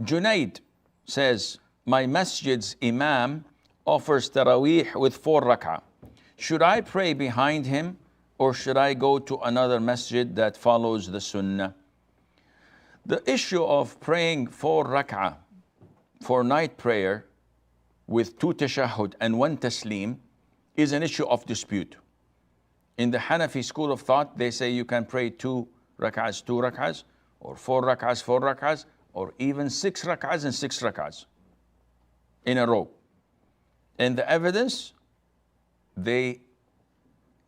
Junaid says, my masjid's Imam offers Taraweeh with 4 rak'ah. Should I pray behind him or should I go to another masjid that follows the sunnah? The issue of praying 4 rak'ah for night prayer with 2 tashahhud and 1 taslim is an issue of dispute. In the Hanafi school of thought, they say you can pray 2 rak'ahs, or 4 rak'ahs, or even 6 rak'ahs and 6 rak'ahs in a row. And the evidence they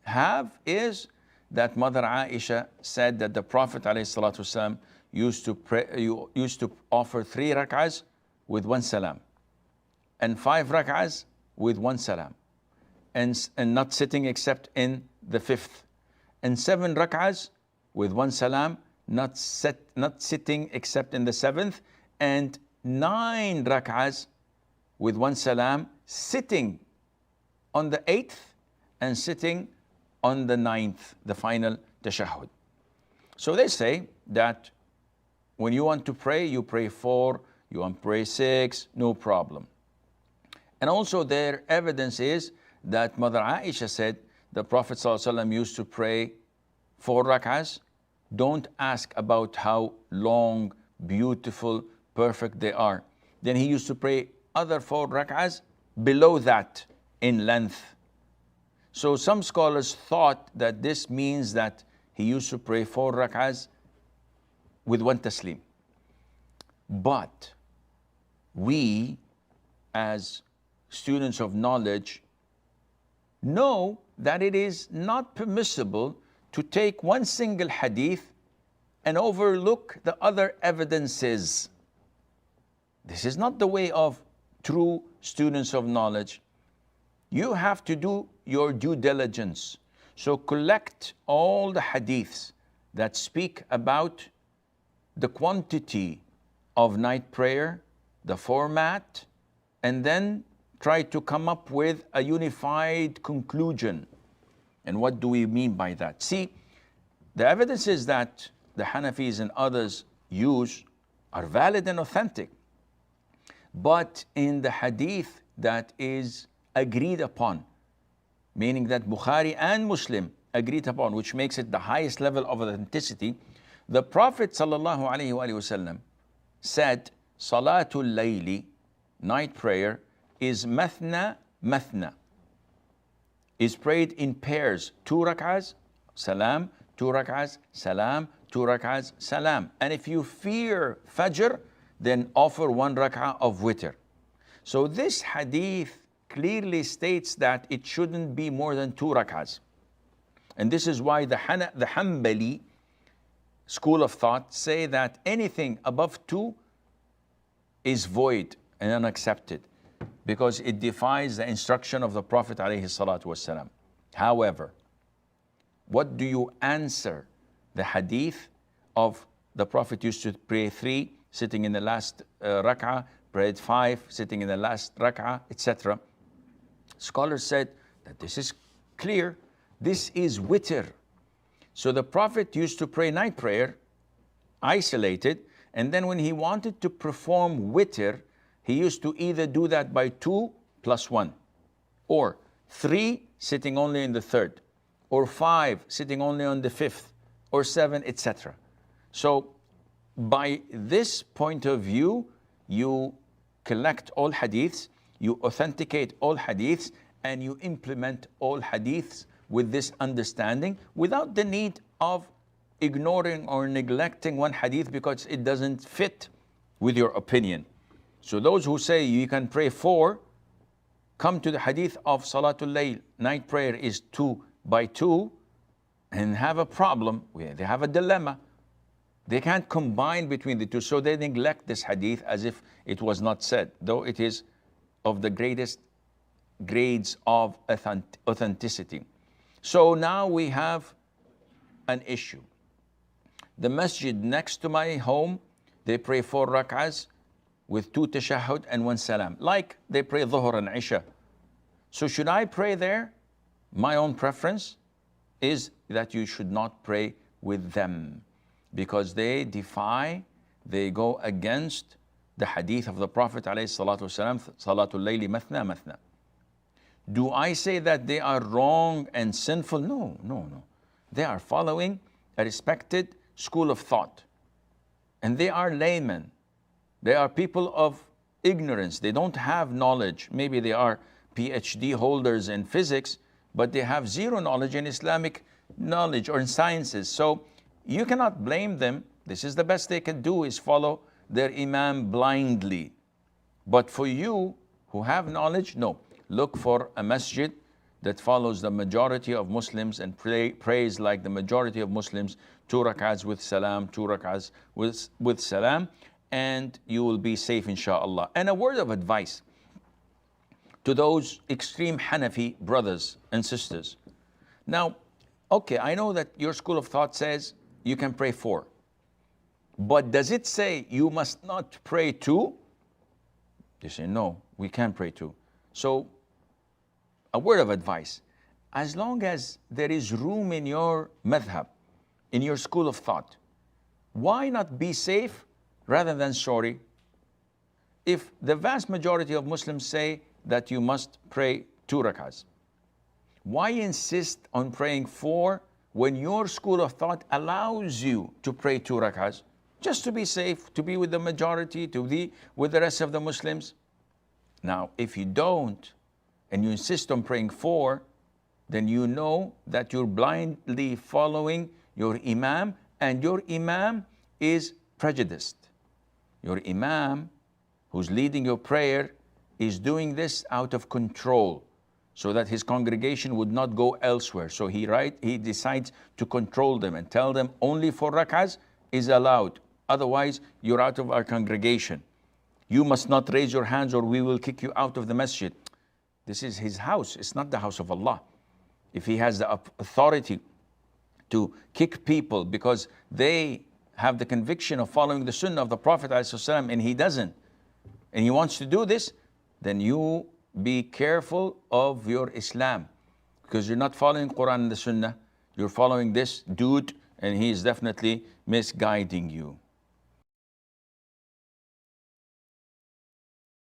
have is that Mother Aisha said that the Prophet ﷺ used to offer 3 rak'ahs with 1 salam, and 5 rak'ahs with 1 salam, and not sitting except in the 5th, and 7 rak'ahs with 1 salam, not sitting except in the 7th, and 9 rak'ahs with 1 salam, sitting on the 8th and sitting on the 9th, the final tashahhud. So they say that when you want to pray, you pray 4, you want to pray 6, no problem. And also their evidence is that Mother Aisha said the Prophet ﷺ used to pray 4 rak'ahs. Don't ask about how long, beautiful, perfect they are. Then he used to pray other 4 rak'ahs below that in length. So some scholars thought that this means that he used to pray 4 rak'ahs with 1 taslim. But we, as students of knowledge, know that it is not permissible to take one single hadith and overlook the other evidences. This is not the way of true students of knowledge. You have to do your due diligence. So collect all the hadiths that speak about the quantity of night prayer, the format, and then try to come up with a unified conclusion. And what do we mean by that? See, the evidences that the Hanafis and others use are valid and authentic. But in the hadith that is agreed upon, meaning that Bukhari and Muslim agreed upon, which makes it the highest level of authenticity, the Prophet ﷺ said, Salatul Layli, night prayer, is mathna, mathna, is prayed in pairs, 2 rak'ahs, salam, 2 rak'ahs, salam, 2 rak'ahs, salam. And if you fear Fajr, then offer 1 rak'ah of witr. So this hadith clearly states that it shouldn't be more than 2 rak'ahs. And this is why the Hanbali school of thought say that anything above 2 is void and unaccepted, because it defies the instruction of the Prophet ﷺ. However, what do you answer the hadith of the Prophet used to pray 3, sitting in the last rak'ah, prayed 5, sitting in the last rak'ah, etc.? Scholars said that this is clear. This is witr. So the Prophet used to pray night prayer, isolated, and then when he wanted to perform witr, he used to either do that by 2 plus 1, or 3 sitting only in the 3rd, or 5 sitting only on the 5th, or 7, etc. So by this point of view, you collect all hadiths, you authenticate all hadiths, and you implement all hadiths with this understanding without the need of ignoring or neglecting one hadith because it doesn't fit with your opinion. So those who say you can pray 4, come to the hadith of Salatul Layl, night prayer is 2 by 2, and have a problem. They have a dilemma. They can't combine between the two, so they neglect this hadith as if it was not said, though it is of the greatest grades of authenticity. So now we have an issue. The masjid next to my home, they pray 4 rak'ahs with 2 tashahhud and 1 salam, like they pray Dhuhr and Isha. So should I pray there? My own preference is that you should not pray with them, because they go against the hadith of the Prophet ﷺ, Salatul Layli Mathna Mathna. Do I say that they are wrong and sinful? No, no, no. They are following a respected school of thought. And they are laymen. They are people of ignorance. They don't have knowledge. Maybe they are PhD holders in physics, but they have zero knowledge in Islamic knowledge or in sciences. So you cannot blame them. This is the best they can do, is follow their Imam blindly. But for you who have knowledge, no. Look for a masjid that follows the majority of Muslims and prays like the majority of Muslims, 2 rak'ahs with salam, 2 rak'ahs with salam, and you will be safe, inshaAllah. And a word of advice to those extreme Hanafi brothers and sisters. Now, okay, I know that your school of thought says you can pray 4. But does it say you must not pray 2? They say, no, we can pray 2. So, a word of advice. As long as there is room in your madhab, in your school of thought, why not be safe rather than sorry? If the vast majority of Muslims say that you must pray 2 rak'ahs, why insist on praying 4 when your school of thought allows you to pray 2 rak'ahs? Just to be safe, to be with the majority, to be with the rest of the Muslims. Now, if you don't, and you insist on praying 4, then you know that you're blindly following your Imam, and your Imam is prejudiced. Your Imam, who's leading your prayer, is doing this out of control, so that his congregation would not go elsewhere. So he decides to control them and tell them only 4 rak'ahs is allowed. Otherwise, you're out of our congregation. You must not raise your hands or we will kick you out of the masjid. This is his house. It's not the house of Allah. If he has the authority to kick people because they have the conviction of following the sunnah of the Prophet ﷺ and he doesn't, and he wants to do this, then you be careful of your Islam, because you're not following Quran and the sunnah. You're following this dude, and he is definitely misguiding you.